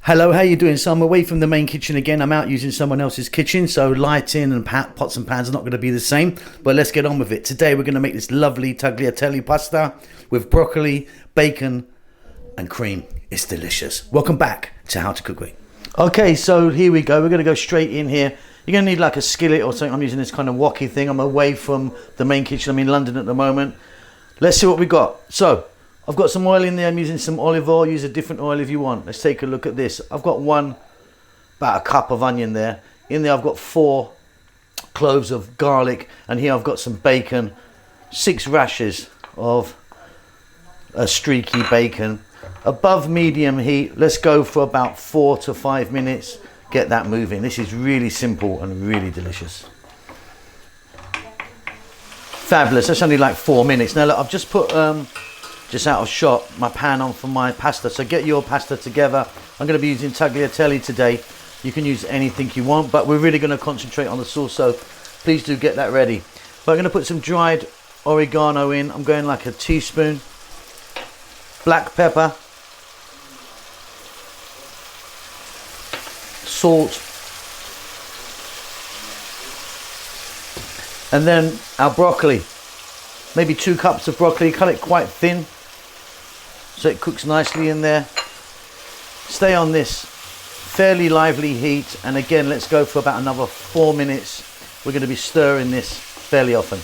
Hello, how you doing? So I'm away from the main kitchen again. I'm out using someone else's kitchen, so lighting and pots and pans are not going to be the same. But let's get on with it. Today we're going to make this lovely tagliatelle pasta with broccoli, bacon and cream. It's delicious. Welcome back to How to Cook With. Okay, so here we go. We're going to go straight in here. You're going to need like a skillet or something. I'm using this kind of woky thing. I'm away from the main kitchen. I'm in London at the moment. Let's see what we got. So I've got some oil in there. I'm using some olive oil. Use a different oil if you want. Let's take a look at this. I've got about a cup of onion there. In there I've got 4 cloves of garlic, and here I've got some bacon, 6 rashers of a streaky bacon. Above medium heat, let's go for about 4 to 5 minutes. Get that moving. This is really simple and really delicious. Fabulous. That's only like 4 minutes. Now look, I've just put just out of shot my pan on for my pasta, so get your pasta together. I'm going to be using tagliatelle today. You can use anything you want, but we're really going to concentrate on the sauce, so please do get that ready. But I'm going to put some dried oregano in. I'm going like a teaspoon. Black pepper, salt, and then our broccoli. Maybe 2 cups of broccoli. Cut it quite thin so it cooks nicely in there. Stay on this fairly lively heat, and again let's go for about another 4 minutes. We're going to be stirring this fairly often.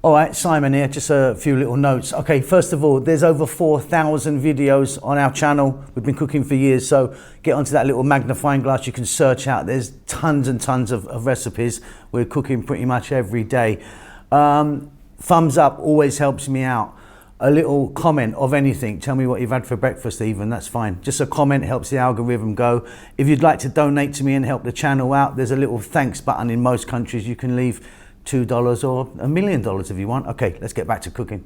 Alright, Simon here, just a few little notes. Okay, first of all, there's over 4,000 videos on our channel. We've been cooking for years, so get onto that little magnifying glass. You can search out. There's tons and tons of recipes. We're cooking pretty much every day. Thumbs up always helps me out. A little comment of anything. Tell me what you've had for breakfast even, that's fine. Just a comment helps the algorithm go. If you'd like to donate to me and help the channel out, there's a little thanks button in most countries. You can leave $2 or $1 million if you want. Okay, let's get back to cooking.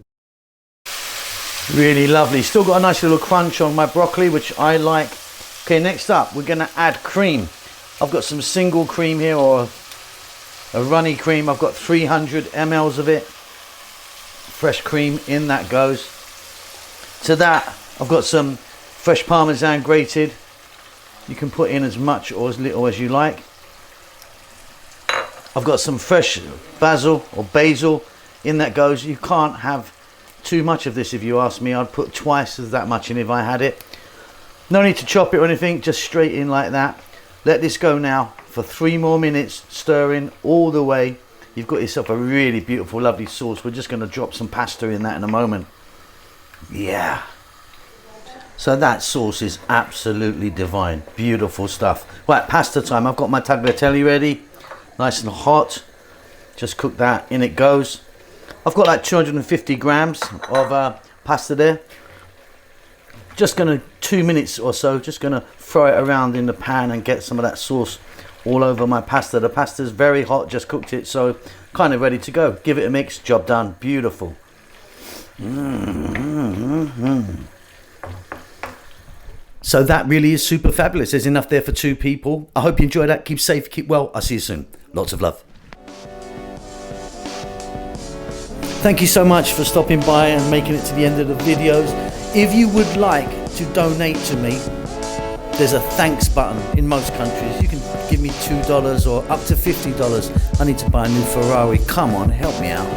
Really lovely. Still got a nice little crunch on my broccoli, which I like. Okay, next up, we're gonna add cream. I've got some single cream here, or a runny cream. I've got 300 mLs of it. Fresh cream, in that goes. To that, I've got some fresh Parmesan grated. You can put in as much or as little as you like. I've got some fresh basil or basil, in that goes. You can't have too much of this if you ask me. I'd put twice as that much in if I had it. No need to chop it or anything, just straight in like that. Let this go now for 3 more minutes, stirring all the way. You've got yourself a really beautiful, lovely sauce. We're just going to drop some pasta in that in a moment. Yeah. So that sauce is absolutely divine. Beautiful stuff. Right, pasta time. I've got my tagliatelle ready. Nice and hot. Just cook that, in it goes. I've got like 250 grams of pasta there. Just gonna, 2 minutes or so, just gonna throw it around in the pan and get some of that sauce all over my pasta. The pasta's very hot, just cooked it, so kind of ready to go. Give it a mix, job done. Beautiful. So that really is super fabulous. There's enough there for 2 people. I hope you enjoyed that. Keep safe, keep well. I'll see you soon. Lots of love. Thank you so much for stopping by and making it to the end of the videos. If you would like to donate to me, there's a thanks button in most countries. You can give me $2 or up to $50. I need to buy a new Ferrari. Come on, help me out.